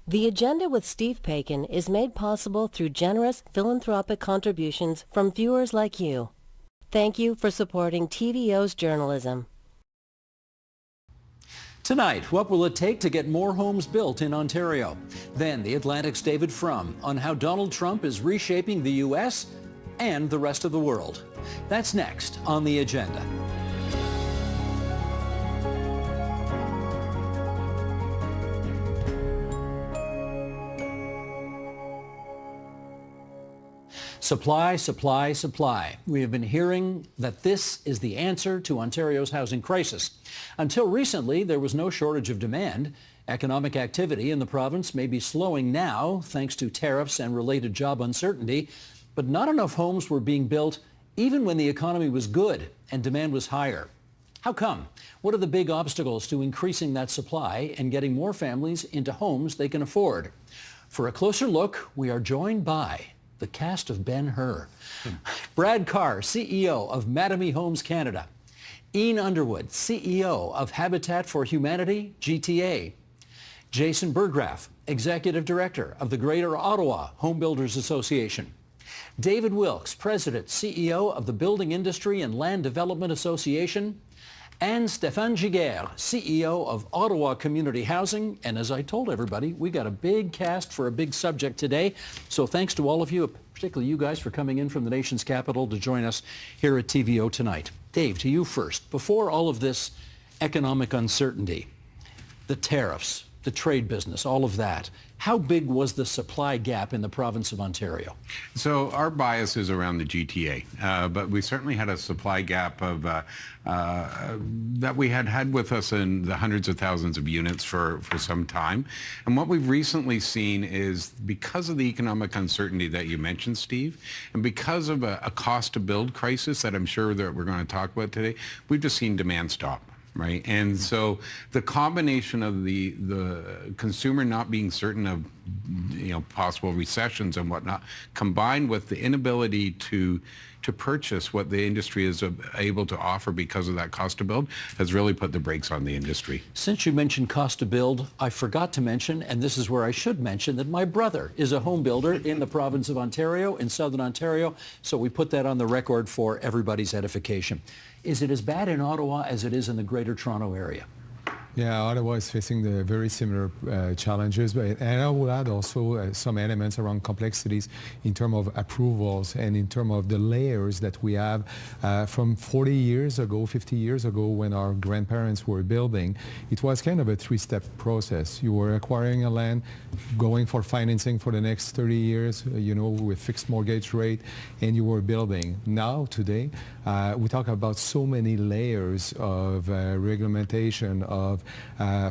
The Agenda with Steve Paikin is made possible through generous philanthropic contributions from viewers like you. Thank you for supporting TVO's journalism. Tonight, what will it take to get more homes built in Ontario? Then, The Atlantic's David Frum on how Donald Trump is reshaping the U.S. and the rest of the world. That's next on The Agenda. Supply, supply, supply. We have been hearing that this is the answer to Ontario's housing crisis. Until recently, there was no shortage of demand. Economic activity in the province may be slowing now thanks to tariffs and related job uncertainty, but not enough homes were being built even when the economy was good and demand was higher. How come? What are the big obstacles to increasing that supply and getting more families into homes they can afford? For a closer look, we are joined by the cast of Ben-Hur. Brad Carr, CEO of Mattamy Homes Canada. Ian Underwood, CEO of Habitat for Humanity, GTA. Jason Burgraff, Executive Director of the Greater Ottawa Home Builders Association. David Wilkes, President, CEO of the Building Industry and Land Development Association. And Stéphane Giguère, CEO of Ottawa Community Housing. And as I told everybody, we got a big cast for a big subject today. So thanks to all of you, particularly you guys, for coming in from the nation's capital to join us here at TVO tonight. Dave, to you first. Before all of this economic uncertainty, the tariffs, the trade business, all of that, how big was the supply gap in the province of Ontario? So our bias is around the GTA, but we certainly had a supply gap of that we had with us in the hundreds of thousands of units for some time. And what we've recently seen is because of the economic uncertainty that you mentioned, Steve, and because of a cost to build crisis that I'm sure that we're going to talk about today, we've just seen demand stop. Right, and so the combination of the consumer not being certain of possible recessions and whatnot, combined with the inability to purchase what the industry is able to offer because of that cost to build, has really put the brakes on the industry. Since you mentioned cost to build, I forgot to mention, and this is where I should mention, that my brother is a home builder in the province of Ontario, in southern Ontario, so we put that on the record for everybody's edification. Is it as bad in Ottawa as it is in the Greater Toronto area? Yeah, Ottawa is facing the very similar challenges, and I will add also some elements around complexities in terms of approvals and in terms of the layers that we have from 40 years ago, 50 years ago, when our grandparents were building. It was kind of a three-step process. You were acquiring a land, going for financing for the next 30 years, with fixed mortgage rate, and you were building. Now, today, we talk about so many layers of regulation, of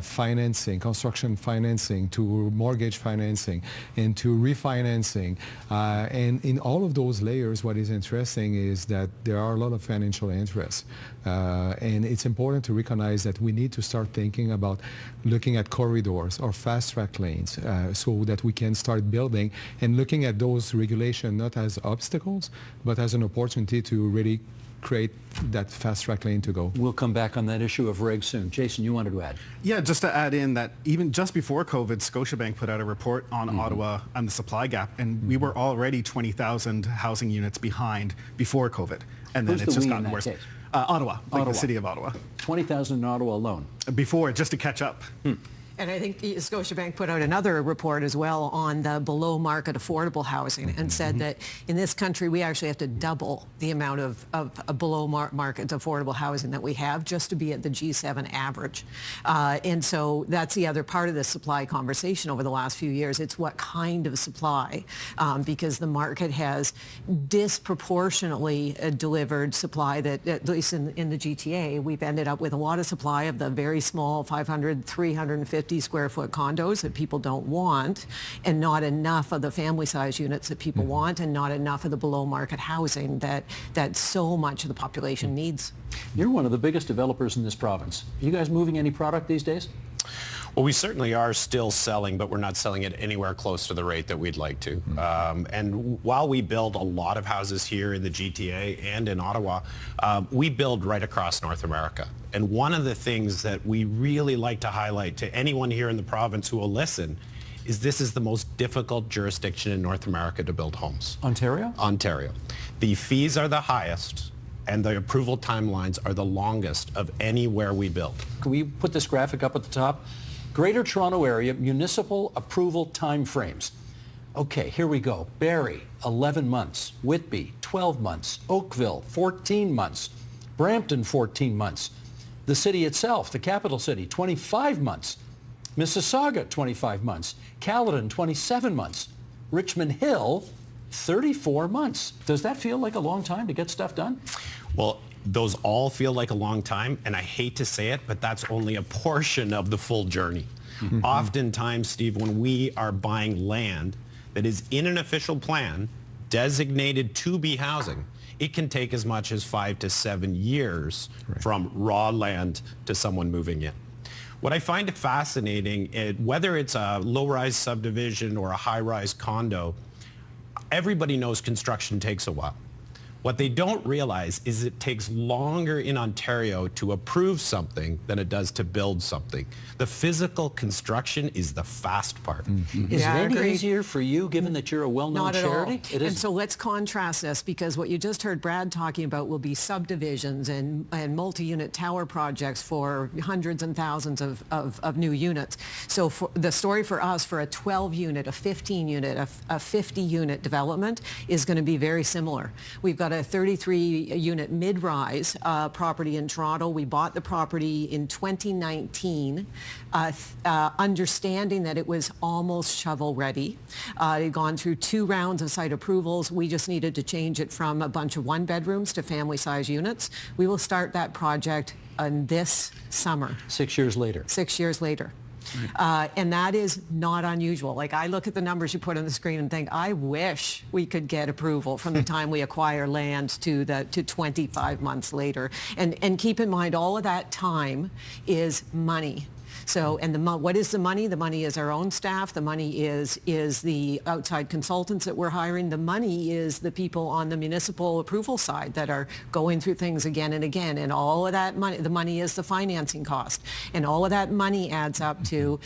financing, construction financing, to mortgage financing, and to refinancing. And in all of those layers, what is interesting is that there are a lot of financial interests. And it's important to recognize that we need to start thinking about looking at corridors or fast-track lanes so that we can start building and looking at those regulations not as obstacles, but as an opportunity to really create that fast-track lane to go. We'll come back on that issue of regs soon. Jason, you wanted to add? Yeah, just to add in that even just before COVID, Scotiabank put out a report on Ottawa and the supply gap, and we were already 20,000 housing units behind before COVID. And then it's just gotten worse. Ottawa, the city of Ottawa. 20,000 in Ottawa alone. Before, just to catch up. And I think Scotiabank put out another report as well on the below market affordable housing and said that in this country we actually have to double the amount of below market affordable housing that we have just to be at the G7 average. And so that's the other part of the supply conversation over the last few years. It's what kind of supply, because the market has disproportionately delivered supply that, at least in the GTA, we've ended up with a lot of supply of the very small 500, 350 square foot condos that people don't want, and not enough of the family size units that people want, and not enough of the below market housing that so much of the population needs. You're one of the biggest developers in this province. Are you guys moving any product these days? Well, we certainly are still selling, but we're not selling it anywhere close to the rate that we'd like to. And while we build a lot of houses here in the GTA and in Ottawa, we build right across North America. And one of the things that we really like to highlight to anyone here in the province who will listen is this is the most difficult jurisdiction in North America to build homes. Ontario? Ontario. The fees are the highest and the approval timelines are the longest of anywhere we build. Can we put this graphic up at the top? Greater Toronto Area municipal approval timeframes. Okay, here we go. Barrie, 11 months. Whitby, 12 months. Oakville, 14 months. Brampton, 14 months. The city itself, the capital city, 25 months. Mississauga, 25 months. Caledon, 27 months. Richmond Hill, 34 months. Does that feel like a long time to get stuff done? Well, those all feel like a long time, and I hate to say it, but that's only a portion of the full journey. Mm-hmm. Oftentimes, Steve, when we are buying land that is in an official plan designated to be housing, it can take as much as 5 to 7 years from raw land to someone moving in. What I find fascinating, whether it's a low-rise subdivision or a high-rise condo, everybody knows construction takes a while. What they don't realize is it takes longer in Ontario to approve something than it does to build something. The physical construction is the fast part. Mm-hmm. Is it any easier for you, given that you're a well-known charity? Not at all. And so let's contrast this, because what you just heard Brad talking about will be subdivisions and multi-unit tower projects for hundreds and thousands of new units. So for the story for us, for a 12-unit, a 15-unit, a 50-unit development is going to be very similar. We've got a 33-unit mid-rise property in Toronto. We bought the property in 2019, understanding that it was almost shovel-ready. It had gone through 2 rounds of site approvals. We just needed to change it from a bunch of one-bedrooms to family-size units. We will start that project this summer. 6 years later. 6 years later. And that is not unusual. Like, I look at the numbers you put on the screen and think, I wish we could get approval from the time we acquire land to 25 months later. And keep in mind, all of that time is money. So, and what is the money? The money is our own staff. The money is the outside consultants that we're hiring. The money is the people on the municipal approval side that are going through things again and again. And all of that money, the money is the financing cost. And all of that money adds up to,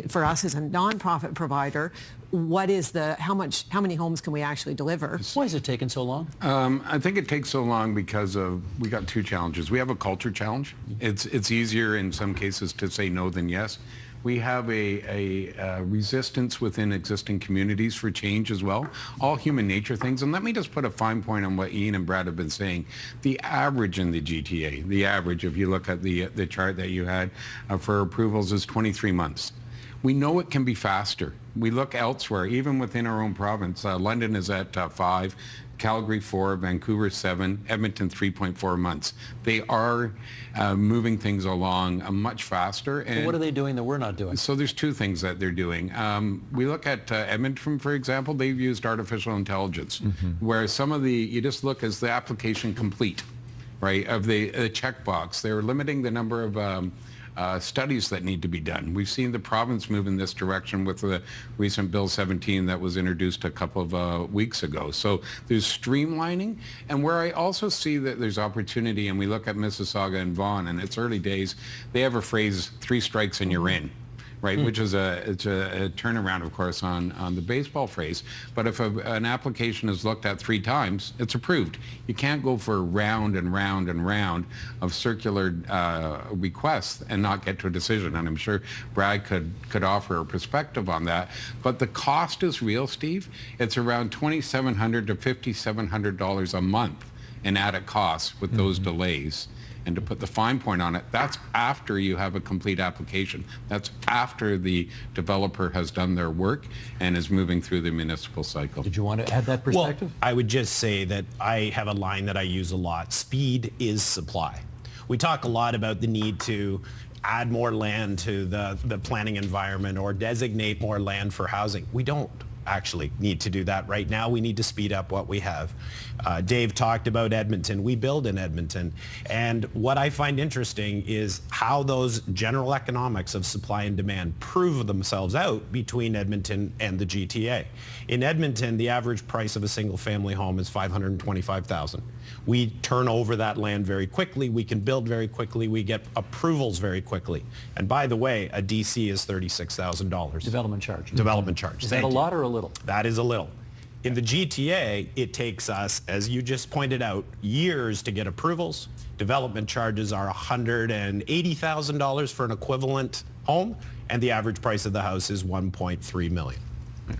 for us as a nonprofit provider, what is how many homes can we actually deliver? Why is it taking so long? I think it takes so long because we got 2 challenges. We have a culture challenge. It's easier in some cases to say no than yes. We have a resistance within existing communities for change as well. All human nature things. And let me just put a fine point on what Ian and Brad have been saying. The average in the GTA, the average, if you look at the chart that you had for approvals, is 23 months. We know it can be faster. We look elsewhere, even within our own province. London is at 5, Calgary 4, Vancouver 7, Edmonton 3.4 months. They are moving things along much faster. And so what are they doing that we're not doing? So there's 2 things that they're doing. We look at Edmonton, for example. They've used artificial intelligence, where some of you just look as the application complete, right, of the checkbox. They're limiting the number of studies that need to be done. We've seen the province move in this direction with the recent Bill 17 that was introduced a couple of weeks ago. So there's streamlining, and where I also see that there's opportunity, and we look at Mississauga and Vaughan, and it's early days, they have a phrase, 3 strikes and you're in. Right, which is a turnaround, of course, on the baseball phrase. But if an application is looked at 3 times, it's approved. You can't go for round and round and round of circular requests and not get to a decision. And I'm sure Brad could offer a perspective on that. But the cost is real, Steve. It's around $2,700 to $5,700 a month in added costs with those delays. And to put the fine point on it, that's after you have a complete application. That's after the developer has done their work and is moving through the municipal cycle. Did you want to add that perspective? Well, I would just say that I have a line that I use a lot. Speed is supply. We talk a lot about the need to add more land to the planning environment or designate more land for housing. We don't. actually need to do that right now. We need to speed up what we have. Dave talked about Edmonton. We build in Edmonton. And what I find interesting is how those general economics of supply and demand prove themselves out between Edmonton and the GTA. In Edmonton, the average price of a single-family home is $525,000. We turn over that land very quickly. We can build very quickly. We get approvals very quickly. And by the way, a DC is $36,000. Development charge. Development charge. Is that a lot or a little? That is a little. In the GTA, it takes us, as you just pointed out, years to get approvals. Development charges are $180,000 for an equivalent home, and the average price of the house is $1.3 million.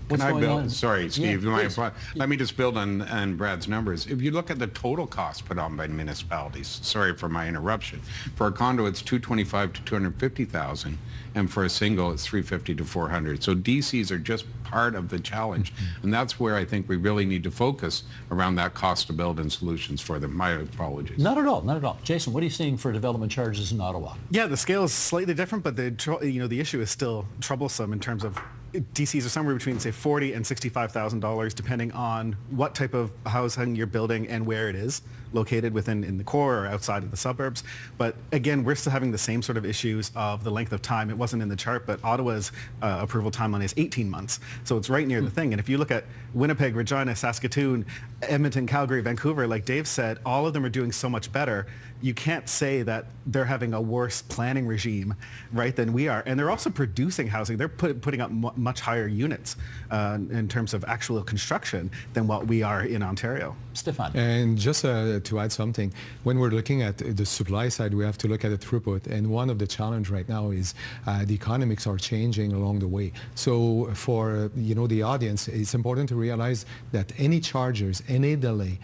What's going on? Sorry, Steve. Yeah, let me just build on Brad's numbers. If you look at the total cost put on by municipalities, sorry for my interruption. For a condo, it's $225,000 to $250,000, and for a single, it's $350,000 to $400,000. So DCs are just part of the challenge, and that's where I think we really need to focus around that cost to build and solutions for them. My apologies. Not at all. Not at all. Jason, what are you seeing for development charges in Ottawa? Yeah, the scale is slightly different, but the issue is still troublesome in terms of DCs are somewhere between, say, $40,000 and $65,000, depending on what type of housing you're building and where it is located in the core or outside of the suburbs. But again, we're still having the same sort of issues of the length of time. It wasn't in the chart, but Ottawa's approval timeline is 18 months. So it's right near the thing. And if you look at Winnipeg, Regina, Saskatoon, Edmonton, Calgary, Vancouver, like Dave said, all of them are doing so much better. You can't say that they're having a worse planning regime, right, than we are. And they're also producing housing. They're putting up much higher units in terms of actual construction than what we are in Ontario. Stefan. And just to add something, when we're looking at the supply side, we have to look at the throughput. And one of the challenge right now is the economics are changing along the way. So for the audience, it's important to realize that any charges, any delay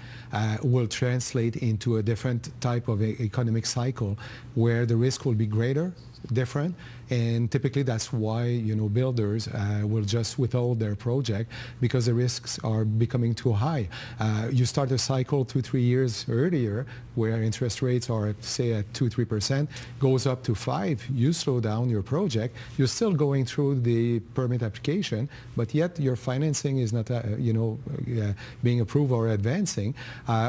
will translate into a different type of economic cycle where the risk will be greater, different, and typically that's why builders will just withhold their project because the risks are becoming too high. You start a cycle 2-3 years earlier where interest rates are, say, at 2-3%, goes up to 5%. You slow down your project. You're still going through the permit application, but yet your financing is not being approved or advancing,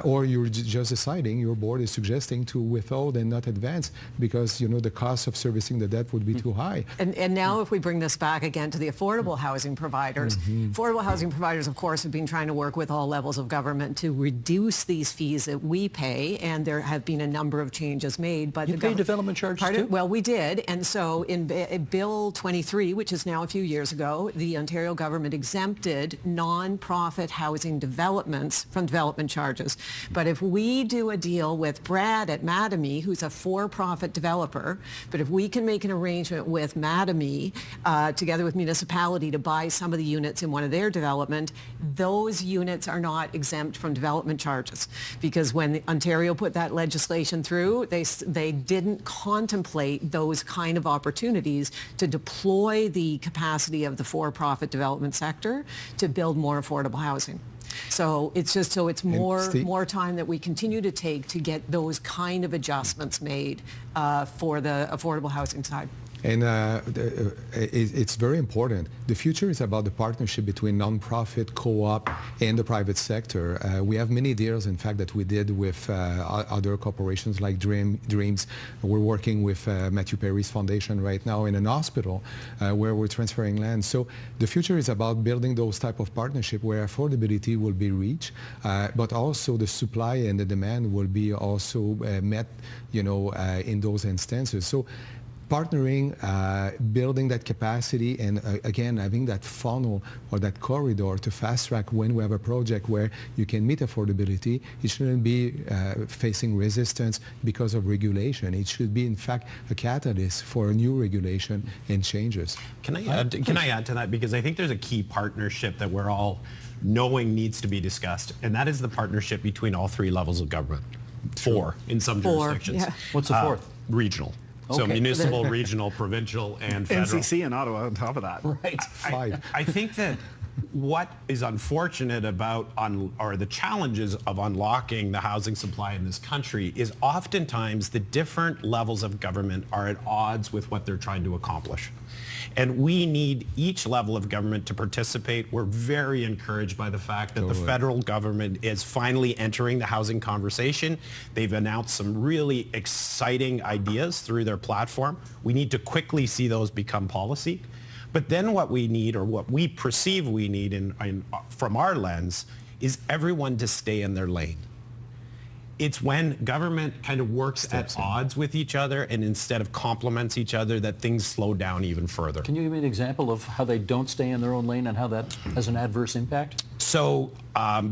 or you're just deciding, your board is suggesting to withhold and not advance because the cost of servicing the debt would be too high. And now if we bring this back again to the affordable housing providers, affordable housing providers, of course, have been trying to work with all levels of government to reduce these fees that we pay, and there have been a number of changes made. But you pay development charges too? Well, we did, and so in Bill 23, which is now a few years ago, the Ontario government exempted non-profit housing developments from development charges. But if we do a deal with Brad at Mattamy, who's a for-profit developer, but if we can make an arrangement with Mattamy, together with municipality, to buy some of the units in one of their development, those units are not exempt from development charges. Because when Ontario put that legislation through, they didn't contemplate those kind of opportunities to deploy the capacity of the for-profit development sector to build more affordable housing. So it's more time that we continue to take to get those kind of adjustments made for the affordable housing side. And it's very important. The future is about the partnership between nonprofit, co-op, and the private sector. We have many deals, in fact, that we did with other corporations like Dreams. We're working with Matthew Perry's foundation right now in an hospital where we're transferring land. So the future is about building those type of partnership where affordability will be reached, but also the supply and the demand will be also met, in those instances. So partnering, building that capacity, and again, having that funnel or that corridor to fast track when we have a project where you can meet affordability. It shouldn't be facing resistance because of regulation. It should be, in fact, a catalyst for a new regulation and changes. Can I add to that? Because I think there's a key partnership that we're all knowing needs to be discussed, and that is the partnership between all three levels of government. Four in some jurisdictions. Yeah. What's the fourth? Regional. So Okay. municipal, regional, provincial, and federal. NCC in Ottawa on top of that. Right. I think that what is unfortunate about, or the challenges of unlocking the housing supply in this country is oftentimes the different levels of government are at odds with what they're trying to accomplish. And we need each level of government to participate. We're very encouraged by the fact that the federal government is finally entering the housing conversation. They've announced some really exciting ideas through their platform. We need to quickly see those become policy. But then what we need, or what we perceive we need from our lens, is everyone to stay in their lane. It's when government kind of works at odds with each other and instead of complements each other that things slow down even further. Can you give me an example of how they don't stay in their own lane and how that has an adverse impact? So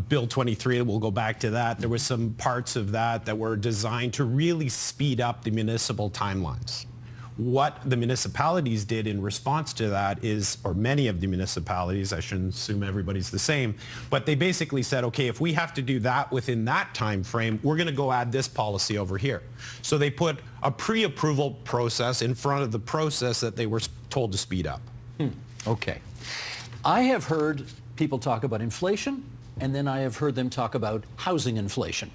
Bill 23, we'll go back to that. There were some parts of that were designed to really speed up the municipal timelines. What the municipalities did in response to that is, or many of the municipalities, I shouldn't assume everybody's the same, but they basically said, okay, if we have to do that within that time frame, we're going to go add this policy over here. So they put a pre-approval process in front of the process that they were told to speed up. Okay. I have heard people talk about inflation, and then I have heard them talk about housing inflation.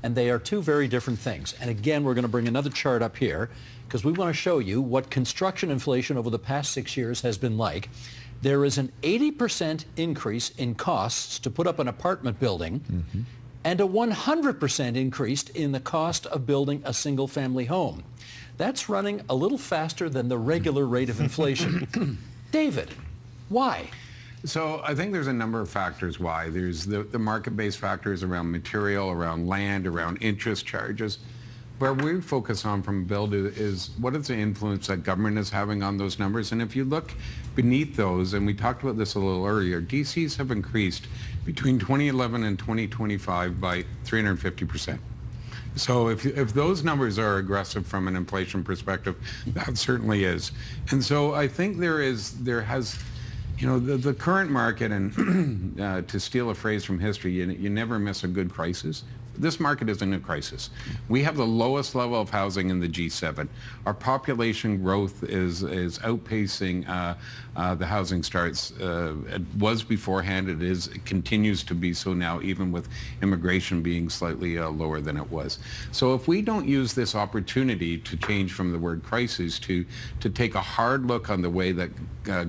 And they are two very different things. And again, we're going to bring another chart up here because we want to show you what construction inflation over the past 6 years has been like. There is an 80% increase in costs to put up an apartment building and a 100% increase in the cost of building a single-family home. That's running a little faster than the regular rate of inflation. David, why? So I think there's a number of factors why. There's the market-based factors around material, around land, around interest charges. Where we focus on from Bill is what is the influence that government is having on those numbers. And if you look beneath those, and we talked about this a little earlier, DCs have increased between 2011 and 2025 by 350%. So if those numbers are aggressive from an inflation perspective, that certainly is. And so I think there has, you know, the current market, and to steal a phrase from history, you never miss a good crisis. This market is in a crisis. We have the lowest level of housing in the G7. Our population growth is outpacing the housing starts. It was beforehand. It continues to be so now, even with immigration being slightly lower than it was. So if we don't use this opportunity to change from the word crisis to take a hard look on the way that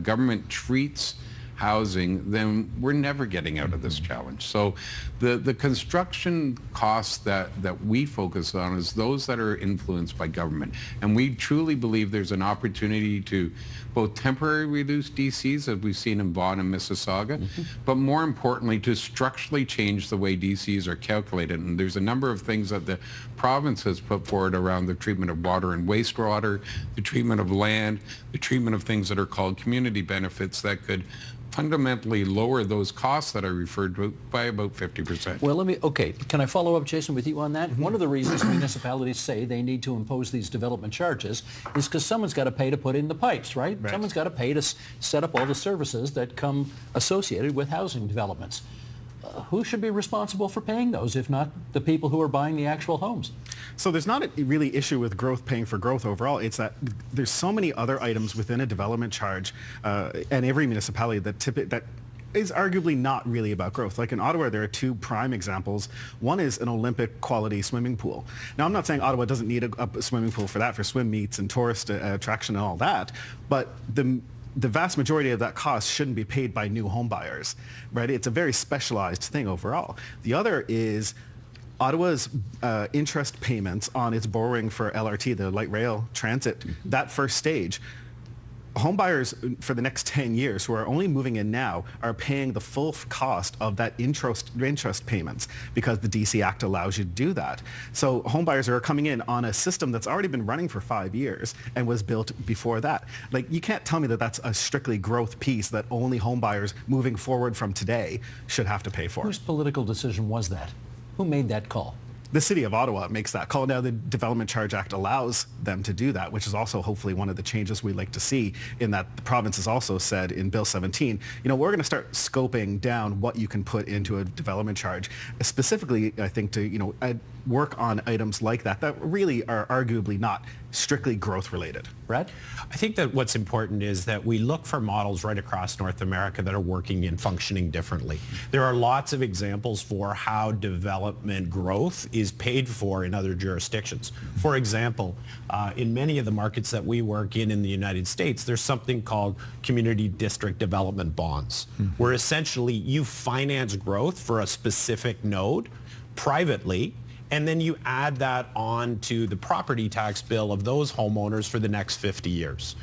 government treats housing, then we're never getting out of this challenge. So the construction costs that we focus on is those that are influenced by government. And we truly believe there's an opportunity to both temporarily reduce DCs, as we've seen in Vaughan and Mississauga, but more importantly, to structurally change the way DCs are calculated. And there's a number of things that the province has put forward around the treatment of water and wastewater, the treatment of land, the treatment of things that are called community benefits that could fundamentally lower those costs that I referred to by about 50%. Well, can I follow up, Jason, with you on that? One of the reasons municipalities say they need to impose these development charges is because someone's got to pay to put in the pipes, right? Someone's got to pay to set up all the services that come associated with housing developments. Who should be responsible for paying those, if not the people who are buying the actual homes? So there's not a really issue with growth paying for growth overall. It's that there's so many other items within a development charge and every municipality that is arguably not really about growth. Like in Ottawa, there are two prime examples. One is an Olympic quality swimming pool. Now, I'm not saying Ottawa doesn't need a swimming pool for that, for swim meets and tourist attraction and all that, but the vast majority of that cost shouldn't be paid by new home buyers, right? It's a very specialized thing overall. The other is Ottawa's interest payments on its borrowing for LRT, the light rail transit, that first stage. Home buyers for the next 10 years who are only moving in now are paying the full cost of that interest payments because the DC Act allows you to do that. So home buyers are coming in on a system that's already been running for 5 years and was built before that. Like, you can't tell me that that's a strictly growth piece that only home buyers moving forward from today should have to pay for. Whose political decision was that? Who made that call? The City of Ottawa makes that call. Now, the Development Charge Act allows them to do that, which is also hopefully one of the changes we'd like to see, in that the province has also said in Bill 17, we're going to start scoping down what you can put into a development charge, specifically, I think, to work on items like that really are arguably not strictly growth related. Brad? I think that what's important is that we look for models right across North America that are working and functioning differently. There are lots of examples for how development growth is paid for in other jurisdictions. For example, in many of the markets that we work in the United States, there's something called community district development bonds, where essentially you finance growth for a specific node privately, and then you add that on to the property tax bill of those homeowners for the next 50 years.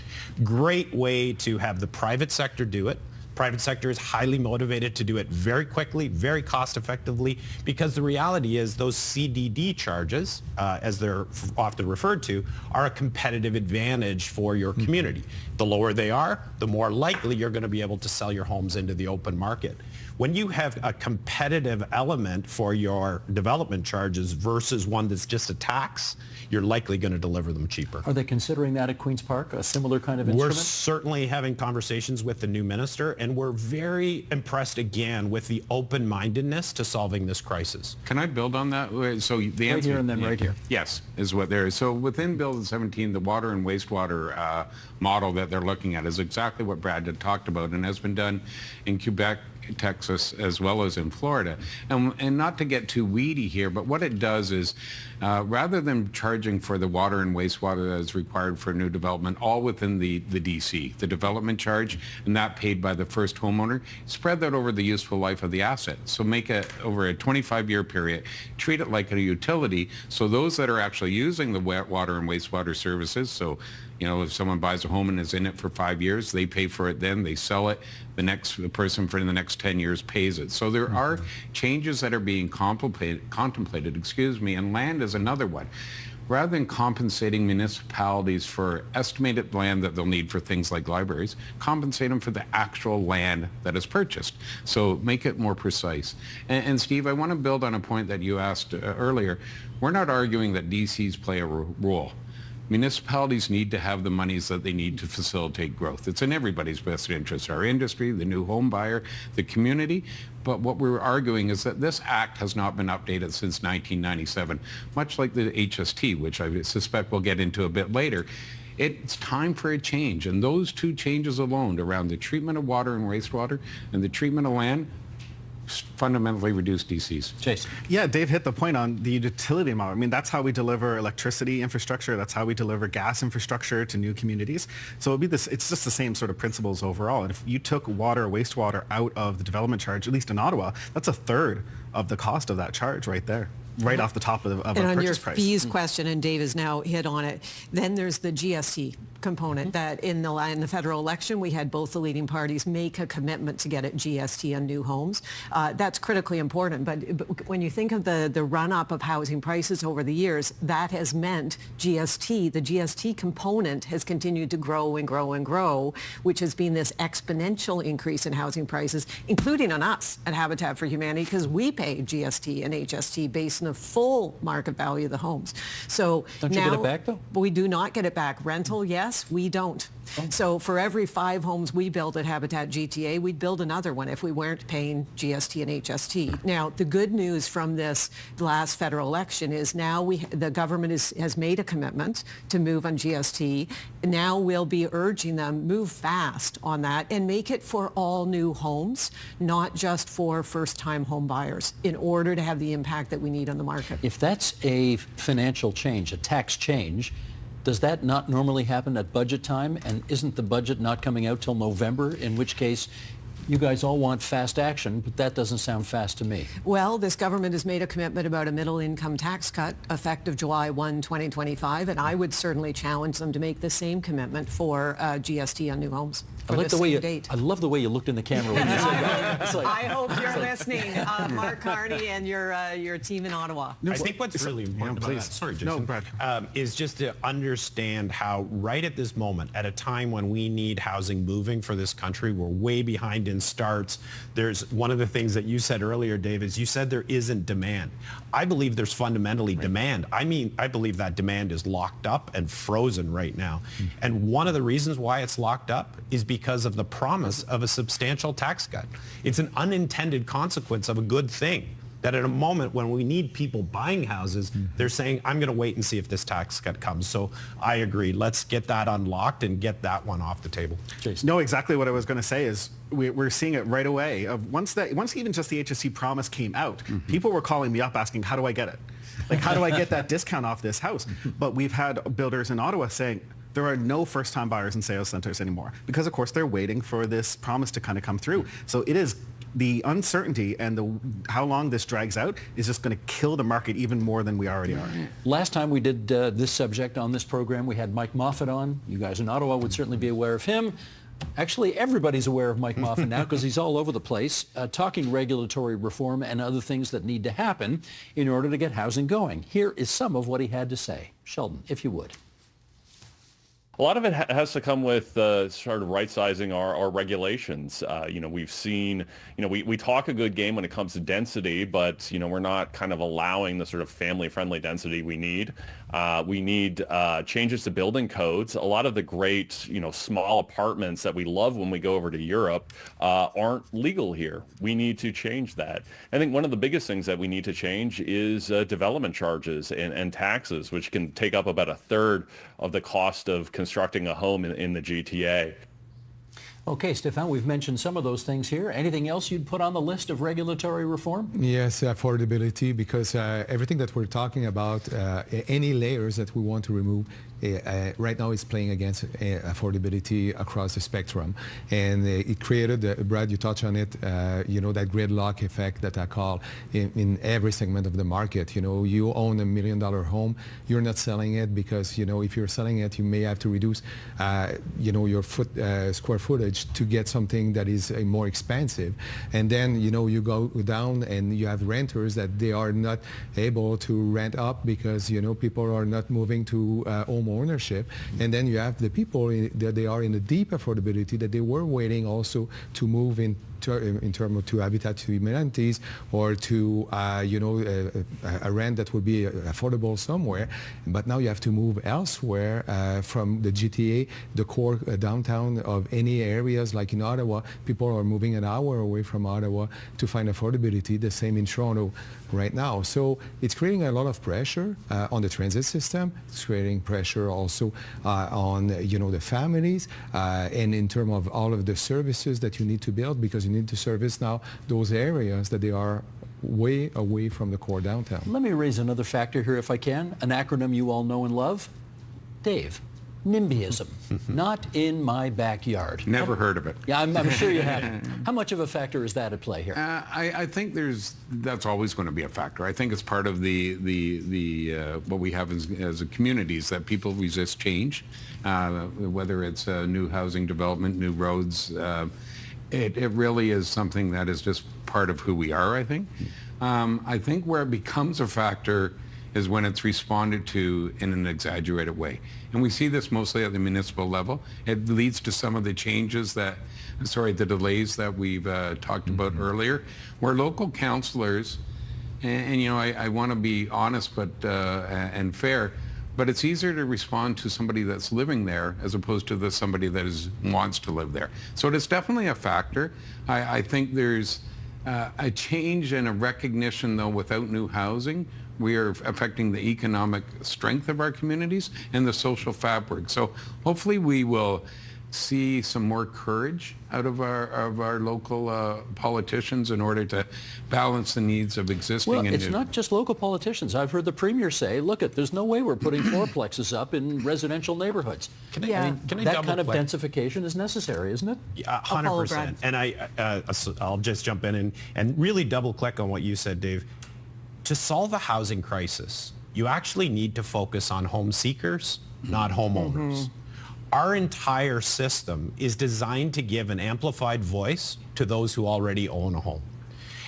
Great way to have the private sector do it. Private sector is highly motivated to do it very quickly, very cost effectively, because the reality is those CDD charges, as they're often referred to, are a competitive advantage for your community. The lower they are, the more likely you're going to be able to sell your homes into the open market. When you have a competitive element for your development charges versus one that's just a tax, you're likely going to deliver them cheaper. Are they considering that at Queen's Park, a similar kind of instrument? We're certainly having conversations with the new minister, and we're very impressed again with the open-mindedness to solving this crisis. Can I build on that? So the Right answer, here and then right here. Yes, is what there is. So within Bill 17, the water and wastewater model that they're looking at is exactly what Brad had talked about and has been done in Quebec, Texas, as well as in Florida. And not to get too weedy here, but what it does is rather than charging for the water and wastewater that is required for new development, all within the DC, the development charge, and that paid by the first homeowner, spread that over the useful life of the asset. So make it over a 25-year period, treat it like a utility, so those that are actually using the water and wastewater services, so if someone buys a home and is in it for 5 years, they pay for it then, they sell it, the person for the next 10 years pays it. So there are changes that are being contemplated, and land is another one. Rather than compensating municipalities for estimated land that they'll need for things like libraries, compensate them for the actual land that is purchased. So make it more precise. And Steve, I want to build on a point that you asked earlier. We're not arguing that DCs play a role. Municipalities need to have the monies that they need to facilitate growth. It's in everybody's best interest, our industry, the new home buyer, the community. But what we're arguing is that this act has not been updated since 1997, much like the HST, which I suspect we'll get into a bit later. It's time for a change. And those two changes alone around the treatment of water and wastewater and the treatment of land fundamentally reduce DCs. Jason. Yeah, Dave hit the point on the utility model. I mean, that's how we deliver electricity infrastructure. That's how we deliver gas infrastructure to new communities. So it'd be this, it's just the same sort of principles overall. And if you took water or wastewater out of the development charge, at least in Ottawa, that's a third of the cost of that charge right there. Right off the top of our purchase price. And on your fees question, and Dave has now hit on it, then there's the GST component that in the federal election, we had both the leading parties make a commitment to get at GST on new homes. That's critically important. But when you think of the run-up of housing prices over the years, that has meant GST, the GST component has continued to grow and grow and grow, which has been this exponential increase in housing prices, including on us at Habitat for Humanity, because we pay GST and HST based on the full market value of the homes. So don't you get it back, though? We do not get it back. Rental, yes, we don't. Oh. So for every 5 homes we build at Habitat GTA, we'd build another one if we weren't paying GST and HST. Now, the good news from this last federal election is now the government has made a commitment to move on GST. Now we'll be urging them, move fast on that and make it for all new homes, not just for first-time home buyers, in order to have the impact that we need on the market. If that's a financial change, a tax change, does that not normally happen at budget time? And isn't the budget not coming out till November, in which case you guys all want fast action, but that doesn't sound fast to me. Well, this government has made a commitment about a middle income tax cut effective July 1, 2025, and I would certainly challenge them to make the same commitment for GST on new homes. I love the way you looked in the camera when you said that. It's like, I hope you're listening, Mark Carney and your team in Ottawa. I think what's really important about that, sorry, Jason, is just to understand how right at this moment, at a time when we need housing moving for this country, we're way behind in starts. There's one of the things that you said earlier, Dave, is you said there isn't demand. I believe there's fundamentally demand. I believe that demand is locked up and frozen right now. And one of the reasons why it's locked up is because of the promise of a substantial tax cut. It's an unintended consequence of a good thing. that at a moment when we need people buying houses, they're saying, I'm going to wait and see if this tax cut comes. So I agree. Let's get that unlocked and get that one off the table. Jason. No, exactly what I was going to say is we're seeing it right away. Once even just the HSC promise came out, people were calling me up asking, how do I get it? Like, how do I get that discount off this house? But we've had builders in Ottawa saying, there are no first-time buyers in sales centers anymore because, of course, they're waiting for this promise to kind of come through. So it is the uncertainty and how long this drags out is just going to kill the market even more than we already are. Last time we did this subject on this program, we had Mike Moffat on. You guys in Ottawa would certainly be aware of him. Actually, everybody's aware of Mike Moffat now because he's all over the place talking regulatory reform and other things that need to happen in order to get housing going. Here is some of what he had to say. Sheldon, if you would. A lot of it has to come with sort of right-sizing our regulations. We've seen, we talk a good game when it comes to density, but, we're not kind of allowing the sort of family-friendly density we need. We need changes to building codes. A lot of the great, small apartments that we love when we go over to Europe aren't legal here. We need to change that. I think one of the biggest things that we need to change is development charges and taxes, which can take up about a third of the cost of constructing a home in the GTA. Okay, Stefan, we've mentioned some of those things here. Anything else you'd put on the list of regulatory reform? Yes, affordability, because everything that we're talking about, any layers that we want to remove, right now is playing against affordability across the spectrum. And it created, Brad, you touched on it, that gridlock effect that I call in every segment of the market. You own $1 million home, you're not selling it because, if you're selling it, you may have to reduce, your square footage to get something that is more expensive. And then, you go down and you have renters that they are not able to rent up because, people are not moving to home ownership. And then you have the people that they are in a deep affordability that they were waiting also to move in terms of to habitat to amenities or to a rent that would be affordable somewhere, but now you have to move elsewhere from the GTA, the core downtown of any areas like in Ottawa. People are moving an hour away from Ottawa to find affordability. The same in Toronto right now. So it's creating a lot of pressure on the transit system. It's creating pressure also on the families and in terms of all of the services that you need to build because you need to service now those areas that they are way away from the core downtown. Let me raise another factor here if I can, an acronym you all know and love. Dave, NIMBYism, not in my backyard. Never heard of it. Yeah, I'm sure you haven't. How much of a factor is that at play here? I think that's always going to be a factor. I think it's part of the what we have as a communities that people resist change, whether it's new housing development, new roads. It really is something that is just part of who we are, I think. I think where it becomes a factor is when it's responded to in an exaggerated way. And we see this mostly at the municipal level. It leads to some of the changes the delays that we've talked about earlier, where local councillors, and I want to be honest and fair, but it's easier to respond to somebody that's living there as opposed to somebody that wants to live there. So it is definitely a factor. I think there's a change and a recognition, though, without new housing, we are affecting the economic strength of our communities and the social fabric. So hopefully we will see some more courage out of our local politicians in order to balance the needs of existing. Well, it's not just local politicians. I've heard the Premier say, look, there's no way we're putting fourplexes up in residential neighborhoods. Can I that kind of densification is necessary, isn't it? Yeah, 100%. And I'll just jump in and really double click on what you said, Dave. To solve a housing crisis, you actually need to focus on home seekers, not homeowners. Our entire system is designed to give an amplified voice to those who already own a home.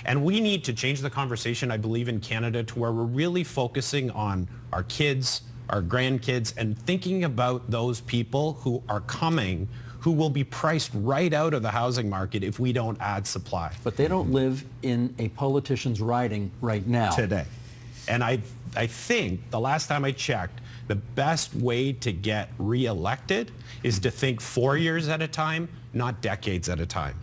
And we need to change the conversation, I believe, in Canada to where we're really focusing on our kids, our grandkids, and thinking about those people who are coming who will be priced right out of the housing market if we don't add supply. But they don't live in a politician's riding right now. Today. And I think the last time I checked, the best way to get reelected is to think 4 years at a time, not decades at a time.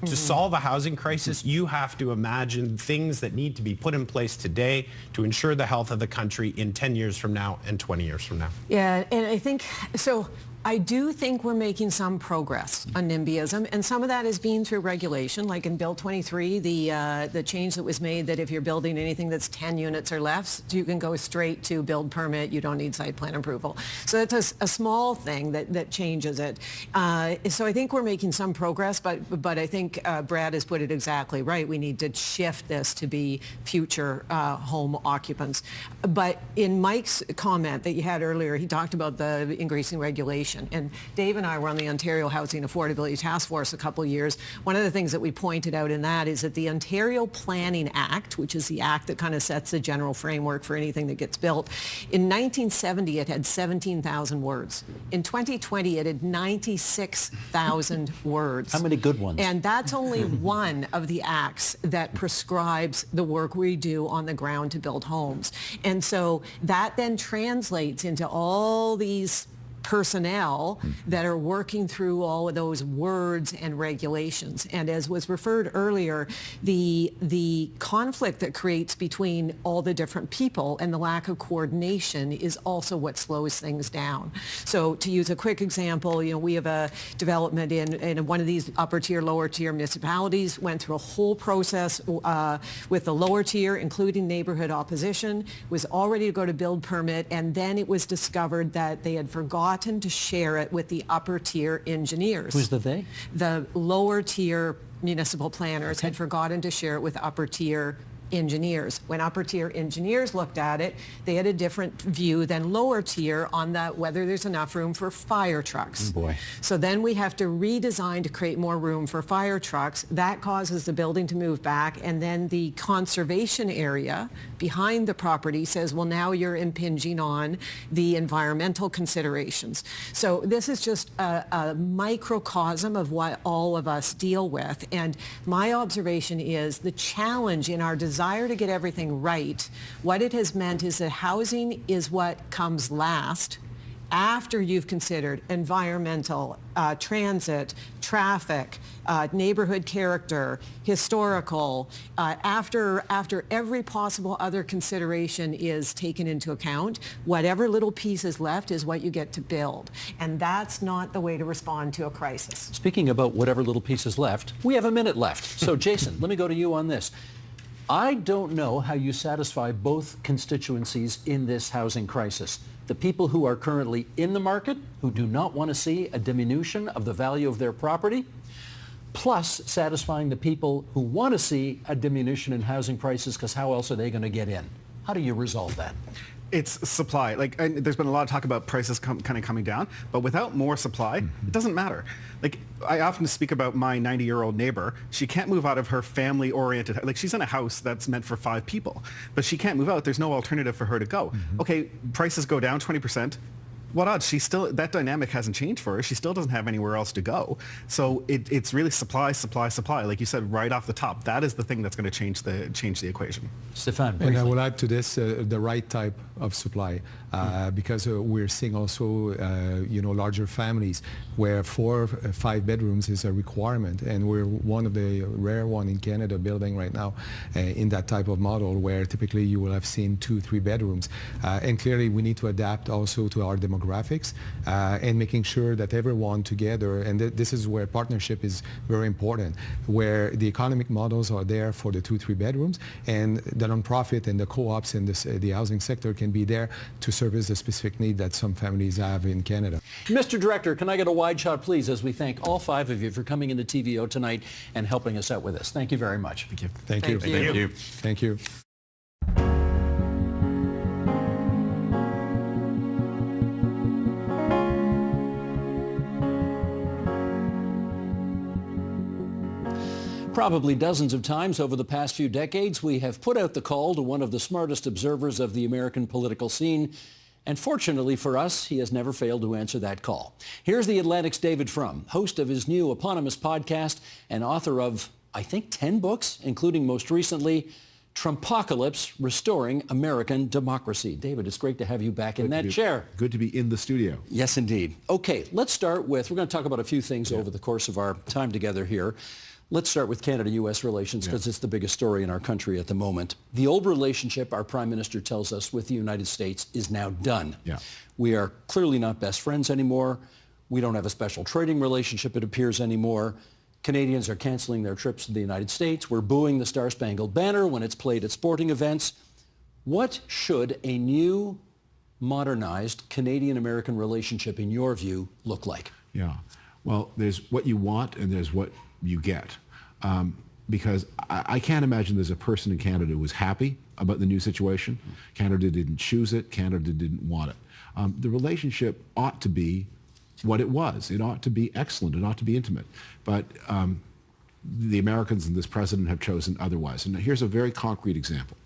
To solve a housing crisis, you have to imagine things that need to be put in place today to ensure the health of the country in 10 years from now and 20 years from now. Yeah, and I think, so I do think we're making some progress on NIMBYism, and some of that is being through regulation, like in Bill 23, the change that was made that if you're building anything that's 10 units or less, you can go straight to build permit, you don't need site plan approval. So that's a small thing that changes it. So I think we're making some progress, but I think Brad has put it exactly right. We need to shift this to be future home occupants. But in Mike's comment that you had earlier, he talked about the increasing regulation. And Dave and I were on the Ontario Housing Affordability Task Force a couple of years. One of the things that we pointed out in that is that the Ontario Planning Act, which is the act that kind of sets the general framework for anything that gets built, in 1970 it had 17,000 words. In 2020 it had 96,000 words. How many good ones? And that's only one of the acts that prescribes the work we do on the ground to build homes. And so that then translates into all these personnel that are working through all of those words and regulations. And as was referred earlier, the conflict that creates between all the different people and the lack of coordination is also what slows things down. So to use a quick example, we have a development in one of these upper tier, lower tier municipalities, went through a whole process with the lower tier, including neighborhood opposition, was all ready to go to build permit, and then it was discovered that they had forgotten to share it with the upper tier engineers. Who's the they? The lower tier municipal planners had forgotten to share it with upper tier engineers. When upper tier engineers looked at it, they had a different view than lower tier on whether there's enough room for fire trucks. Oh boy. So then we have to redesign to create more room for fire trucks. That causes the building to move back, and then the conservation area behind the property says, well, now you're impinging on the environmental considerations. So this is just a microcosm of what all of us deal with. And my observation is the challenge in our desire to get everything right, what it has meant is that housing is what comes last after you've considered environmental, transit, traffic, neighborhood character, historical, after every possible other consideration is taken into account, whatever little piece is left is what you get to build. And that's not the way to respond to a crisis. Speaking about whatever little piece is left, we have a minute left. So Jason, let me go to you on this. I don't know how you satisfy both constituencies in this housing crisis. The people who are currently in the market, who do not want to see a diminution of the value of their property, plus satisfying the people who want to see a diminution in housing prices, because how else are they going to get in? How do you resolve that? It's supply. And there's been a lot of talk about prices kind of coming down, but without more supply, it doesn't matter. I often speak about my 90-year-old neighbor. She can't move out of her family-oriented, she's in a house that's meant for 5 people, but she can't move out. There's no alternative for her to go. Okay, prices go down 20%. What odds? That dynamic hasn't changed for her. She still doesn't have anywhere else to go. So it's really supply, supply, supply. Like you said, right off the top, that is the thing that's going to change the equation. Stefan, and I will add to this the right type of supply, because we're seeing also larger families where 4 or 5 bedrooms is a requirement, and we're one of the rare one in Canada building right now in that type of model where typically you will have seen 2, 3 bedrooms, and clearly we need to adapt also to our demographics and making sure that everyone together, and this is where partnership is very important, where the economic models are there for the 2, 3 bedrooms, and the nonprofit and the co-ops and the housing sector can be there to service the specific need that some families have in Canada. Mr. Director, can I get a wide shot, please, as we thank all 5 of you for coming into TVO tonight and helping us out with this. Thank you very much. Thank you. Thank you. Thank you. Thank you. Probably dozens of times over the past few decades, we have put out the call to one of the smartest observers of the American political scene, and fortunately for us, he has never failed to answer that call. Here's the Atlantic's David Frum, host of his new eponymous podcast and author of, I think, 10 books, including most recently, Trumpocalypse, Restoring American Democracy. David, it's great to have you back in that chair. Good to be in the studio. Yes, indeed. Okay, let's start with, we're going to talk about a few things over the course of our time together here. Let's start with Canada-U.S. relations because it's the biggest story in our country at the moment. The old relationship, our Prime Minister tells us, with the United States is now done. Yeah. We are clearly not best friends anymore. We don't have a special trading relationship, it appears, anymore. Canadians are canceling their trips to the United States. We're booing the Star-Spangled Banner when it's played at sporting events. What should a new, modernized Canadian-American relationship, in your view, look like? Yeah. Well, there's what you want and there's what you get. Because I can't imagine there's a person in Canada who was happy about the new situation. Canada didn't choose it. Canada didn't want it. The relationship ought to be what it was. It ought to be excellent. It ought to be intimate. But the Americans and this president have chosen otherwise. And here's a very concrete example.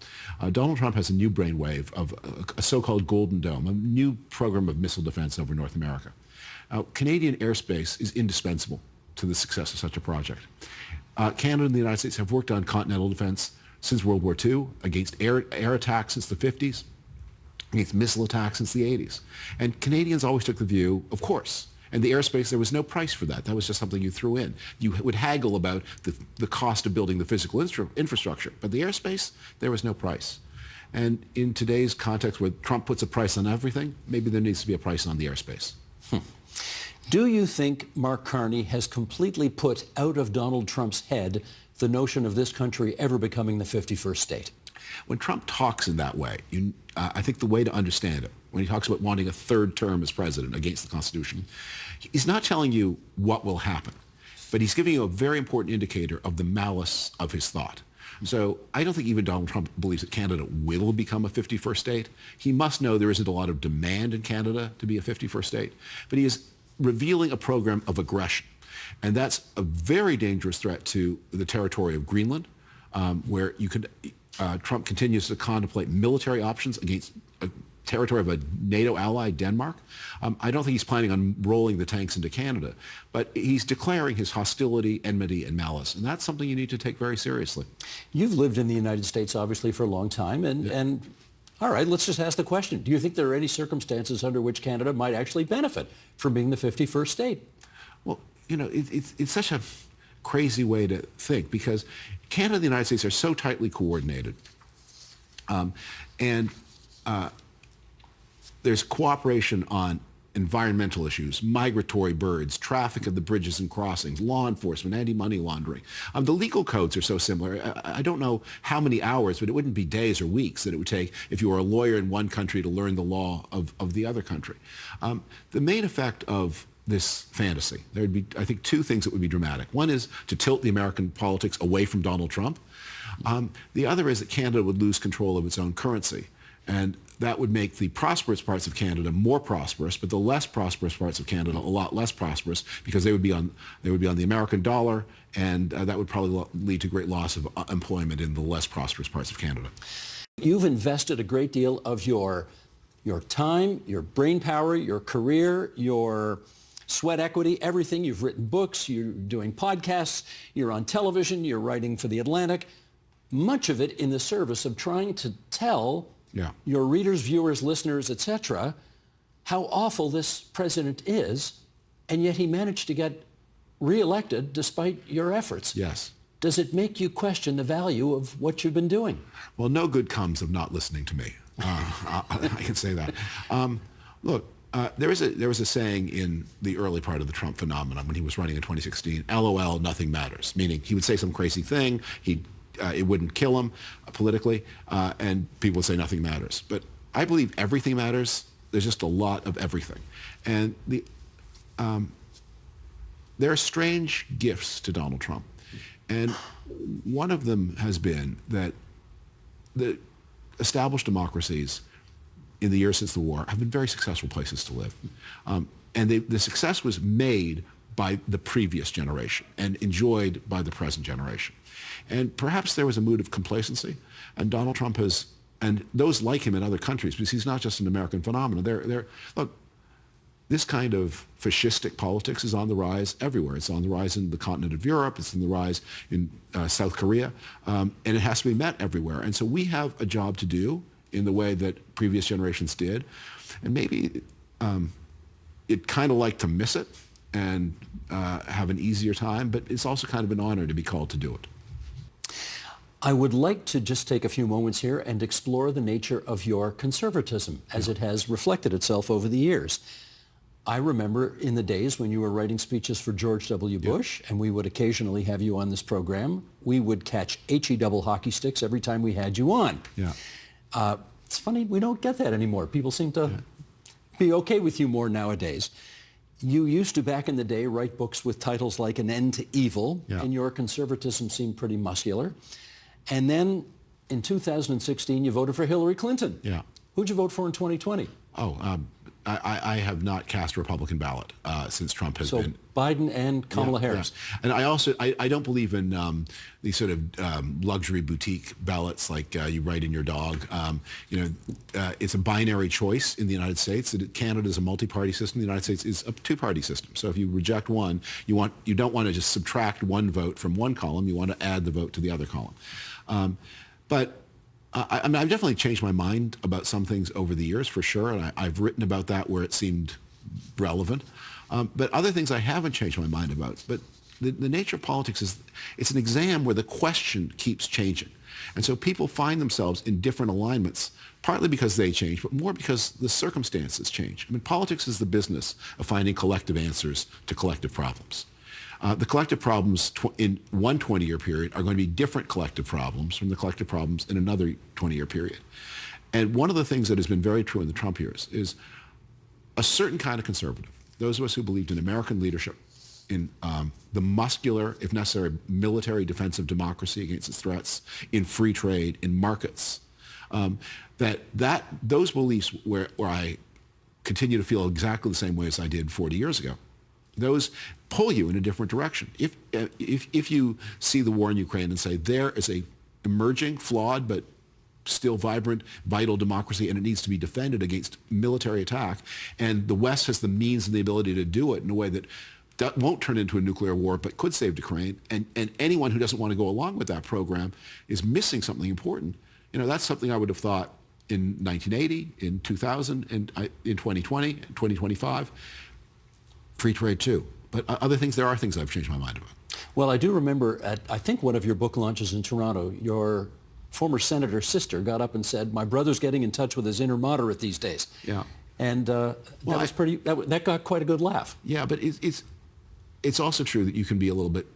Donald Trump has a new brainwave of a so-called Golden Dome, a new program of missile defense over North America. Canadian airspace is indispensable to the success of such a project. Canada and the United States have worked on continental defense since World War II, against air attacks since the 50s, against missile attacks since the 80s. And Canadians always took the view, of course, and the airspace, there was no price for that. That was just something you threw in. You would haggle about the cost of building the physical infrastructure, but the airspace, there was no price. And in today's context where Trump puts a price on everything, maybe there needs to be a price on the airspace. Do you think Mark Carney has completely put out of Donald Trump's head the notion of this country ever becoming the 51st state? When Trump talks in that way, I think the way to understand it, when he talks about wanting a third term as president against the Constitution, he's not telling you what will happen, but he's giving you a very important indicator of the malice of his thought. So I don't think even Donald Trump believes that Canada will become a 51st state. He must know there isn't a lot of demand in Canada to be a 51st state, but he is revealing a program of aggression. And that's a very dangerous threat to the territory of Greenland, where Trump continues to contemplate military options against a territory of a NATO ally, Denmark. I don't think he's planning on rolling the tanks into Canada, but he's declaring his hostility, enmity, and malice. And that's something you need to take very seriously. You've lived in the United States, obviously, for a long time, and all right, let's just ask the question. Do you think there are any circumstances under which Canada might actually benefit from being the 51st state? Well, it's such a crazy way to think because Canada and the United States are so tightly coordinated. There's cooperation on environmental issues, migratory birds, traffic at the bridges and crossings, law enforcement, anti-money laundering. The legal codes are so similar. I don't know how many hours, but it wouldn't be days or weeks that it would take if you were a lawyer in one country to learn the law of the other country. The main effect of this fantasy, there would be, I think, two things that would be dramatic. One is to tilt the American politics away from Donald Trump. The other is that Canada would lose control of its own currency. And that would make the prosperous parts of Canada more prosperous, but the less prosperous parts of Canada a lot less prosperous because they would be on the American dollar, and that would probably lead to great loss of employment in the less prosperous parts of Canada. You've invested a great deal of your time, your brain power, your career, your sweat equity, everything. You've written books, you're doing podcasts, you're on television, you're writing for The Atlantic. Much of it in the service of trying to tell your readers, viewers, listeners, etc., how awful this president is, and yet he managed to get reelected despite your efforts. Yes. Does it make you question the value of what you've been doing? Well, no good comes of not listening to me. I can say that. Look, there was a saying in the early part of the Trump phenomenon when he was running in 2016, LOL, nothing matters, meaning he would say some crazy thing, it wouldn't kill him politically, and people would say nothing matters. But I believe everything matters. There's just a lot of everything. And there are strange gifts to Donald Trump. And one of them has been that the established democracies in the years since the war have been very successful places to live. And the success was made by the previous generation and enjoyed by the present generation. And perhaps there was a mood of complacency, and Donald Trump has, and those like him in other countries, because he's not just an American phenomenon. Look, this kind of fascistic politics is on the rise everywhere. It's on the rise in the continent of Europe. It's on the rise in South Korea, and it has to be met everywhere. And so we have a job to do in the way that previous generations did, and maybe it kind of like to miss it. and have an easier time, but it's also kind of an honor to be called to do it. I would like to just take a few moments here and explore the nature of your conservatism as it has reflected itself over the years. I remember in the days when you were writing speeches for George W. Bush, and we would occasionally have you on this program, we would catch HE double hockey sticks every time we had you on. Yeah. It's funny, we don't get that anymore. People seem to be okay with you more nowadays. You used to, back in the day, write books with titles like An End to Evil, and your conservatism seemed pretty muscular. And then in 2016, you voted for Hillary Clinton. Yeah. Who'd you vote for in 2020? I have not cast a Republican ballot since Trump has been. So Biden and Kamala Harris. Yeah. And I also, I don't believe in these sort of luxury boutique ballots like you write in your dog. It's a binary choice in the United States. Canada is a multi-party system. The United States is a two-party system. So if you reject one, you don't want to just subtract one vote from one column. You want to add the vote to the other column. But I've definitely changed my mind about some things over the years, for sure, and I've written about that where it seemed relevant. But other things I haven't changed my mind about. But the nature of politics is it's an exam where the question keeps changing. And so people find themselves in different alignments, partly because they change, but more because the circumstances change. I mean, politics is the business of finding collective answers to collective problems. The collective problems in one 20-year period are going to be different collective problems from the collective problems in another 20-year period. And one of the things that has been very true in the Trump years is a certain kind of conservative, those of us who believed in American leadership, in the muscular, if necessary, military defense of democracy against its threats, in free trade, in markets, those beliefs where I continue to feel exactly the same way as I did 40 years ago, those pull you in a different direction. If you see the war in Ukraine and say there is a emerging, flawed, but still vibrant, vital democracy, and it needs to be defended against military attack, and the West has the means and the ability to do it in a way that won't turn into a nuclear war but could save Ukraine, and anyone who doesn't want to go along with that program is missing something important. That's something I would have thought in 1980, in 2000, and in 2020, 2025. Free trade too. But there are things I've changed my mind about. Well, I do remember at, I think, one of your book launches in Toronto, your former senator's sister got up and said, my brother's getting in touch with his inner moderate these days. Yeah. And that got quite a good laugh. Yeah, but it's also true that you can be a little bit,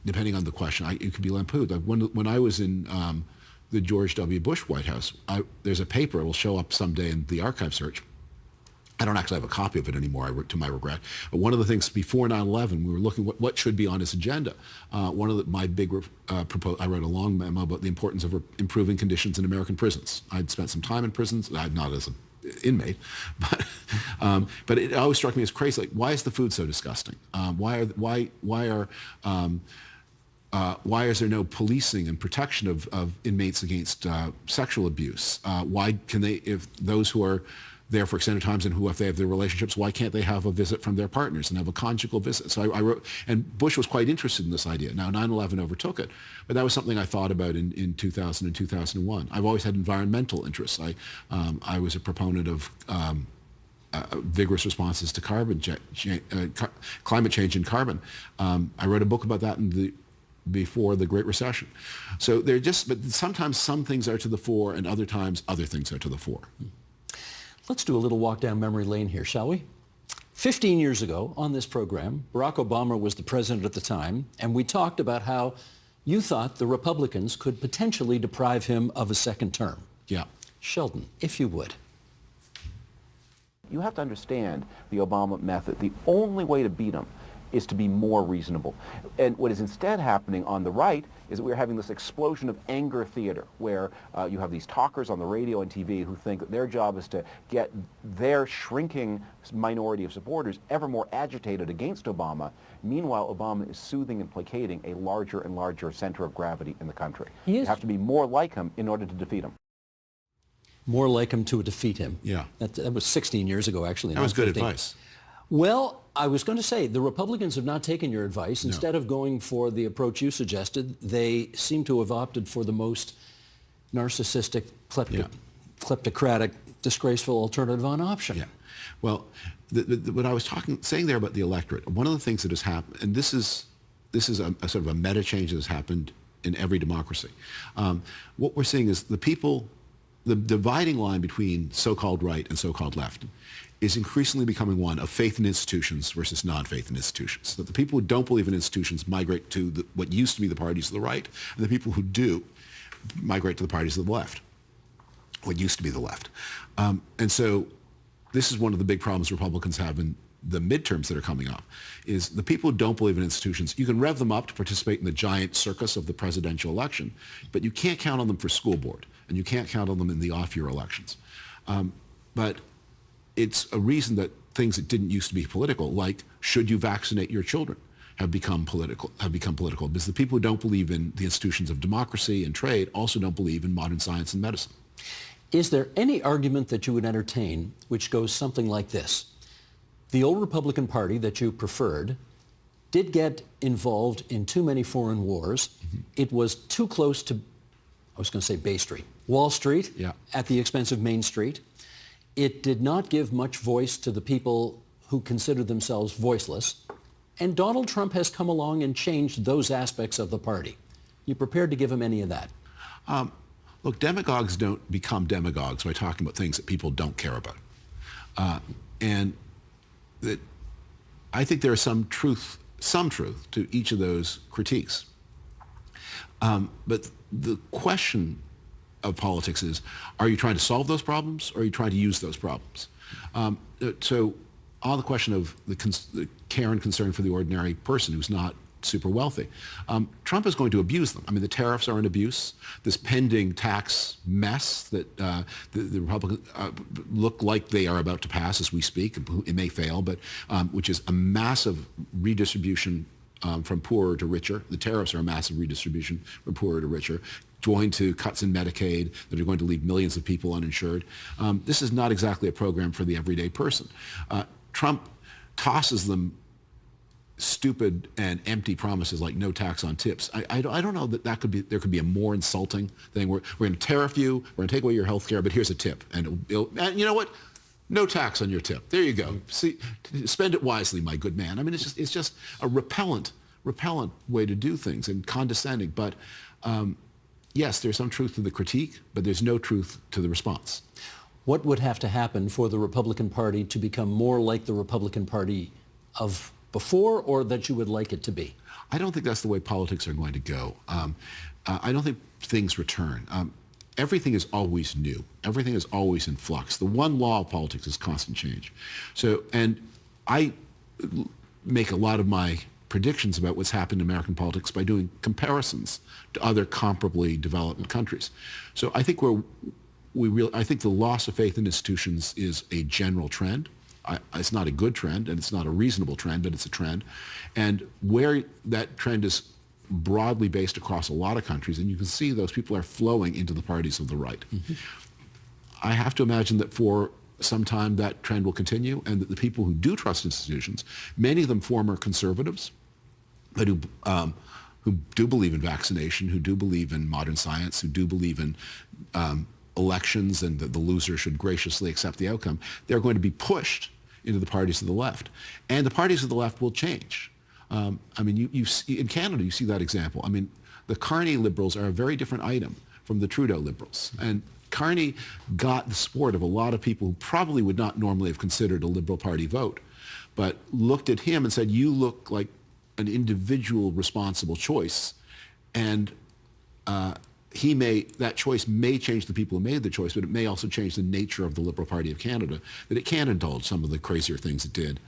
depending on the question, you can be lampooned. Like when I was in the George W. Bush White House, there's a paper, it will show up someday in the archive search. I don't actually have a copy of it anymore, to my regret. But one of the things before 9/11, we were looking at what should be on his agenda. One of my big I wrote a long memo about the importance of improving conditions in American prisons. I'd spent some time in prisons, not as an inmate, but it always struck me as crazy. Like, why is the food so disgusting? Why is there no policing and protection of inmates against sexual abuse? Why can they, if those who are there for extended times and if they have their relationships, why can't they have a visit from their partners and have a conjugal visit? So I wrote, and Bush was quite interested in this idea. Now 9/11 overtook it, but that was something I thought about in 2000 and 2001. I've always had environmental interests. I was a proponent of vigorous responses to climate change and carbon. I wrote a book about that before the Great Recession. So but sometimes some things are to the fore and other times other things are to the fore. Let's do a little walk down memory lane here, shall we? 15 years ago on this program, Barack Obama was the president at the time, and we talked about how you thought the Republicans could potentially deprive him of a second term. Yeah. Sheldon, if you would. You have to understand the Obama method. The only way to beat him is to be more reasonable. And what is instead happening on the right is that we're having this explosion of anger theater where you have these talkers on the radio and TV who think that their job is to get their shrinking minority of supporters ever more agitated against Obama. Meanwhile, Obama is soothing and placating a larger and larger center of gravity in the country. You have to be more like him in order to defeat him. More like him to defeat him. Yeah. That was 16 years ago, actually. That was good advice. Well, I was going to say, the Republicans have not taken your advice. Instead of going for the approach you suggested, they seem to have opted for the most narcissistic, kleptocratic disgraceful alternative on option. Yeah. Well, what I was saying there about the electorate, one of the things that has happened, and this is a sort of a meta change that has happened in every democracy. What we're seeing is the dividing line between so-called right and so-called left is increasingly becoming one of faith in institutions versus non-faith in institutions. So the people who don't believe in institutions migrate to what used to be the parties of the right, and the people who do migrate to the parties of the left, what used to be the left. And so this is one of the big problems Republicans have in the midterms that are coming up, is the people who don't believe in institutions, you can rev them up to participate in the giant circus of the presidential election, but you can't count on them for school board, and you can't count on them in the off-year elections. But it's a reason that things that didn't used to be political, like should you vaccinate your children, have become political, because the people who don't believe in the institutions of democracy and trade also don't believe in modern science and medicine. Is there any argument that you would entertain which goes something like this? The old Republican Party that you preferred did get involved in too many foreign wars. Mm-hmm. It was too close to, I was going to say Bay Street, Wall Street, at the expense of Main Street. It did not give much voice to the people who considered themselves voiceless. And Donald Trump has come along and changed those aspects of the party. You prepared to give him any of that? Look, demagogues don't become demagogues by talking about things that people don't care about. And that I think there is some truth to each of those critiques. But the question of politics is, are you trying to solve those problems, or are you trying to use those problems? So on the question of the care and concern for the ordinary person who's not super wealthy, Trump is going to abuse them. I mean, the tariffs are an abuse. This pending tax mess that the Republicans look like they are about to pass as we speak, it may fail, but which is a massive redistribution from poorer to richer. The tariffs are a massive redistribution from poorer to richer, joined to cuts in Medicaid that are going to leave millions of people uninsured. This is not exactly a program for the everyday person. Trump tosses them stupid and empty promises like no tax on tips. I don't know that there could be a more insulting thing. We're going to tariff you, we're going to take away your health care, but here's a tip. And you know what? No tax on your tip. There you go. See, spend it wisely, my good man. I mean, it's just a repellent way to do things, and condescending. But yes, there's some truth to the critique, but there's no truth to the response. What would have to happen for the Republican Party to become more like the Republican Party of before, or that you would like it to be? I don't think that's the way politics are going to go. I don't think things return. Everything is always new. Everything is always in flux. The one law of politics is constant change. So, and I make a lot of my predictions about what's happened in American politics by doing comparisons to other comparably developed countries. So I think I think the loss of faith in institutions is a general trend. It's not a good trend, and it's not a reasonable trend, but it's a trend. And where that trend is broadly based across a lot of countries, and you can see those people are flowing into the parties of the right. Mm-hmm. I have to imagine that for some time that trend will continue, and that the people who do trust institutions, many of them former conservatives, but who do believe in vaccination, who do believe in modern science, who do believe in elections and that the loser should graciously accept the outcome, they're going to be pushed into the parties of the left. And the parties of the left will change. I mean, in Canada, you see that example. I mean, the Carney Liberals are a very different item from the Trudeau Liberals. And Carney got the support of a lot of people who probably would not normally have considered a Liberal Party vote, but looked at him and said, you look like an individual responsible choice. And that choice may change the people who made the choice, but it may also change the nature of the Liberal Party of Canada, that it can indulge some of the crazier things it did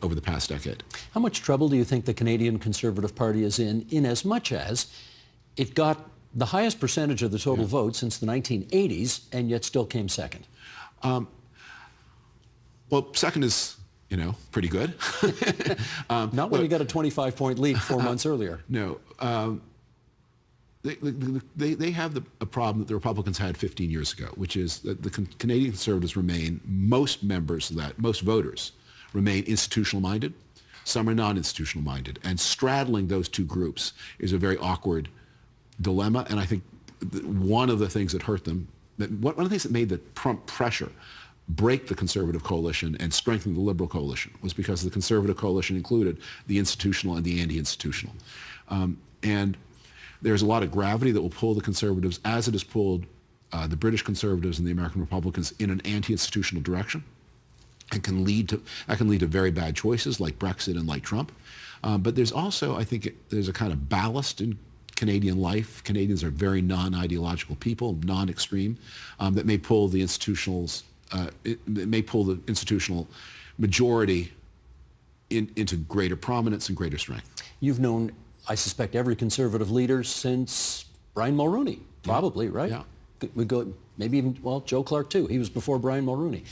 over the past decade. How much trouble do you think the Canadian Conservative Party is in as much as it got the highest percentage of the total vote since the 1980s and yet still came second? Well, second is, pretty good. Not when you got a 25-point lead 4 months earlier. No. They have a problem that the Republicans had 15 years ago, which is that the Canadian Conservatives most voters remain institutional-minded. Some are non-institutional-minded. And straddling those two groups is a very awkward dilemma. And I think one of the things that hurt them one of the things that made the Trump pressure break the conservative coalition and strengthen the liberal coalition was because the conservative coalition included the institutional and the anti-institutional. And there's a lot of gravity that will pull the conservatives, as it has pulled the British conservatives and the American Republicans, in an anti-institutional direction, and that can lead to very bad choices like Brexit and like Trump. But there's also, I think, there's a kind of ballast in Canadian life. Canadians are very non-ideological people, non-extreme, that may pull the institutionals. It may pull the institutional majority into greater prominence and greater strength. You've known, I suspect, every conservative leader since Brian Mulroney, probably, right? Yeah. We go, maybe even, well, Joe Clark too. He was before Brian Mulroney.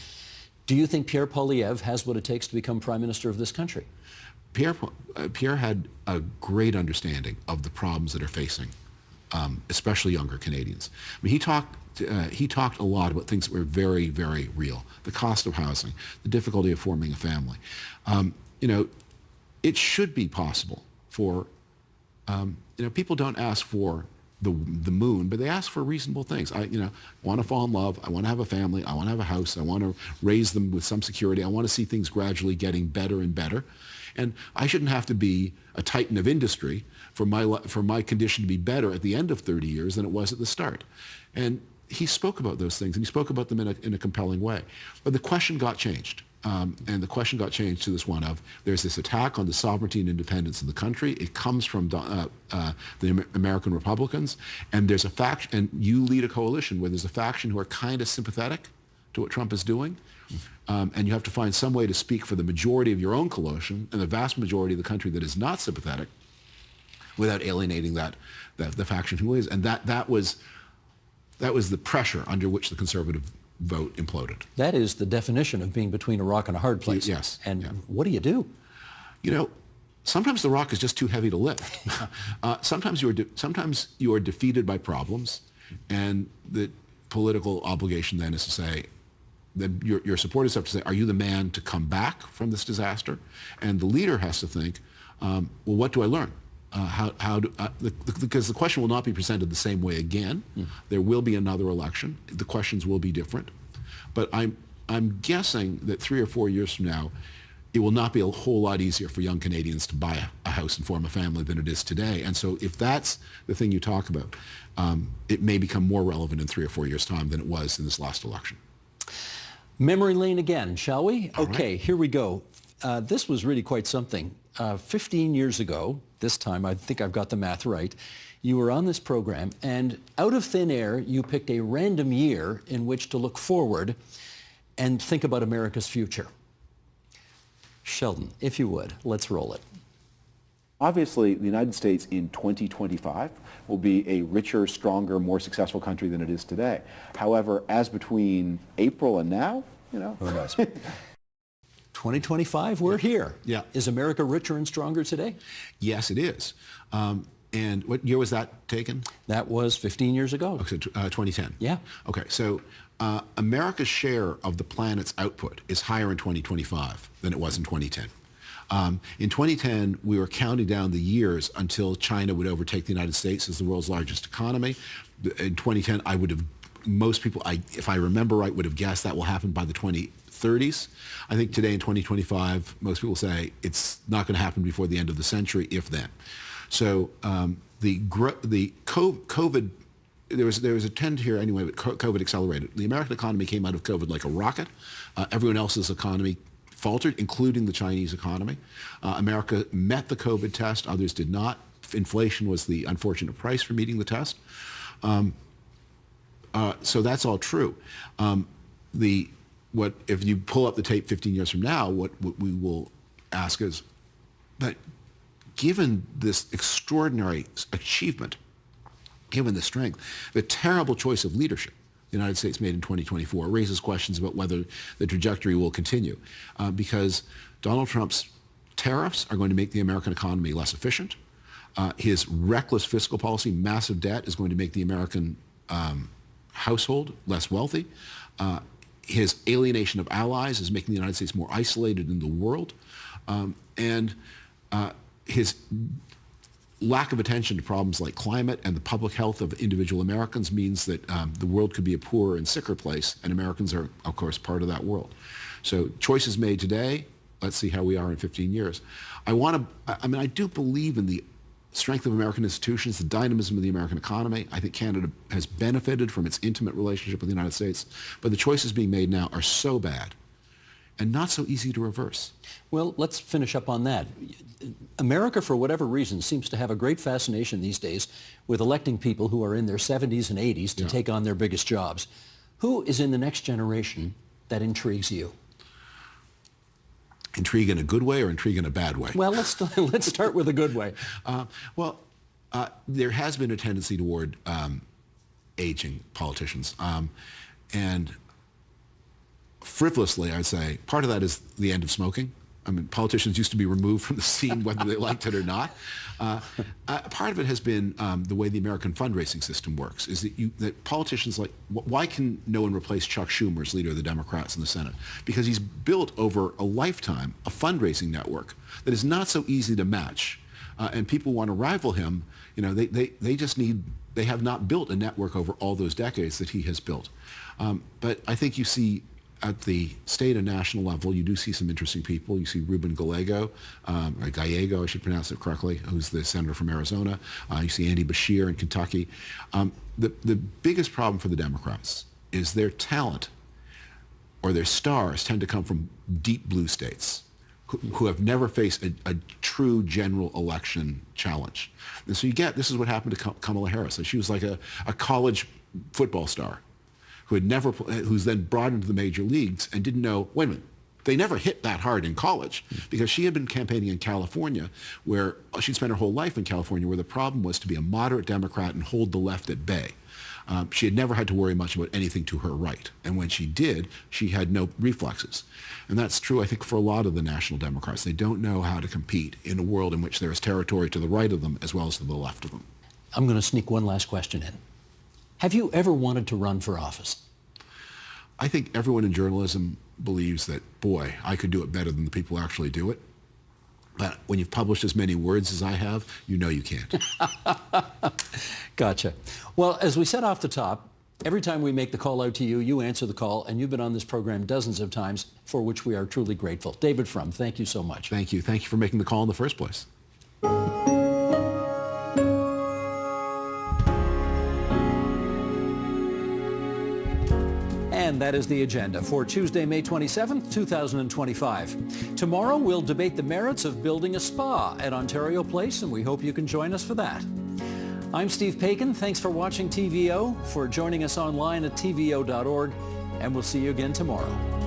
Do you think Pierre Poilievre has what it takes to become Prime Minister of this country? Pierre had a great understanding of the problems that are facing, especially younger Canadians. I mean, he talked a lot about things that were very, very real. The cost of housing, the difficulty of forming a family. It should be possible for, people don't ask for the moon, but they ask for reasonable things. I want to fall in love. I want to have a family. I want to have a house. I want to raise them with some security. I want to see things gradually getting better and better. And I shouldn't have to be a titan of industry for my condition to be better at the end of 30 years than it was at the start. And he spoke about those things, and he spoke about them in a compelling way. But the question got changed. And the question got changed to this one of, there's this attack on the sovereignty and independence of the country. It comes from the American Republicans, and there's a faction, and you lead a coalition where there's a faction who are kind of sympathetic to what Trump is doing. And you have to find some way to speak for the majority of your own coalition and the vast majority of the country that is not sympathetic without alienating the faction who is. And that was the pressure under which the conservative vote imploded. That is the definition of being between a rock and a hard place. Yes. And what do? Sometimes the rock is just too heavy to lift. Sometimes you are defeated by problems, and the political obligation then is to say, your supporters have to say, are you the man to come back from this disaster? And the leader has to think, well, what do I learn? Because the question will not be presented the same way again. There will be another election. The questions will be different. But I'm guessing that 3 or 4 years from now, it will not be a whole lot easier for young Canadians to buy a house and form a family than it is today. And so if that's the thing you talk about, it may become more relevant in 3 or 4 years' time than it was in this last election. Memory lane again, shall we? All okay, right. Here we go. This was really quite something. 15 years ago, this time, I think I've got the math right, you were on this program, and out of thin air, you picked a random year in which to look forward and think about America's future. Sheldon, if you would, let's roll it. Obviously, the United States in 2025 will be a richer, stronger, more successful country than it is today. However, as between April and now, Who knows? 2025, we're here. Yeah. Is America richer and stronger today? Yes, it is. And what year was that taken? That was 15 years ago. Okay, 2010. Yeah. Okay, so America's share of the planet's output is higher in 2025 than it was in 2010. In 2010, we were counting down the years until China would overtake the United States as the world's largest economy. In 2010, most people, if I remember right, would have guessed that will happen by the 2030s. I think today in 2025, most people say it's not going to happen before the end of the century, if then. So the COVID, there was a trend here anyway, but COVID accelerated. The American economy came out of COVID like a rocket. Everyone else's economy faltered, including the Chinese economy. America met the COVID test, others did not. Inflation was the unfortunate price for meeting the test. So that's all true. If you pull up the tape 15 years from now, what we will ask is, but given this extraordinary achievement, given the strength, the terrible choice of leadership the United States made in 2024 raises questions about whether the trajectory will continue. Because Donald Trump's tariffs are going to make the American economy less efficient. His reckless fiscal policy, massive debt, is going to make the American household less wealthy. His alienation of allies is making the United States more isolated in the world. lack of attention to problems like climate and the public health of individual Americans means that the world could be a poorer and sicker place, and Americans are, of course, part of that world. So choices made today, let's see how we are in 15 years. I do believe in the strength of American institutions, the dynamism of the American economy. I think Canada has benefited from its intimate relationship with the United States, but the choices being made now are so bad and not so easy to reverse. Well, let's finish up on that. America, for whatever reason, seems to have a great fascination these days with electing people who are in their 70s and 80s to take on their biggest jobs. Who is in the next generation that intrigues you? Intrigue in a good way or intrigue in a bad way? Well, let's start with a good way. There has been a tendency toward aging politicians. And frivolously, I'd say, part of that is the end of smoking. I mean, politicians used to be removed from the scene whether they liked it or not. Part of it has been the way the American fundraising system works, is that politicians why can no one replace Chuck Schumer as leader of the Democrats in the Senate? Because he's built over a lifetime a fundraising network that is not so easy to match. And people want to rival him. They have not built a network over all those decades that he has built. But I think you see at the state and national level, you do see some interesting people. You see Ruben Gallego, or Gallego, I should pronounce it correctly, who's the senator from Arizona. You see Andy Beshear in Kentucky. The biggest problem for the Democrats is their talent or their stars tend to come from deep blue states who have never faced a true general election challenge. And so this is what happened to Kamala Harris. She was like a college football star who's then brought into the major leagues and didn't know, wait a minute, they never hit that hard in college, because she had been campaigning in California, where she'd spent her whole life in California, where the problem was to be a moderate Democrat and hold the left at bay. She had never had to worry much about anything to her right. And when she did, she had no reflexes. And that's true, I think, for a lot of the national Democrats. They don't know how to compete in a world in which there is territory to the right of them as well as to the left of them. I'm going to sneak one last question in. Have you ever wanted to run for office? I think everyone in journalism believes that, boy, I could do it better than the people who actually do it. But when you've published as many words as I have, you know you can't. Gotcha. Well, as we said off the top, every time we make the call out to you, you answer the call, and you've been on this program dozens of times, for which we are truly grateful. David Frum, thank you so much. Thank you. Thank you for making the call in the first place. And that is the agenda for Tuesday, May 27th, 2025. Tomorrow, we'll debate the merits of building a spa at Ontario Place, and we hope you can join us for that. I'm Steve Paikin. Thanks for watching TVO, for joining us online at tvo.org, and we'll see you again tomorrow.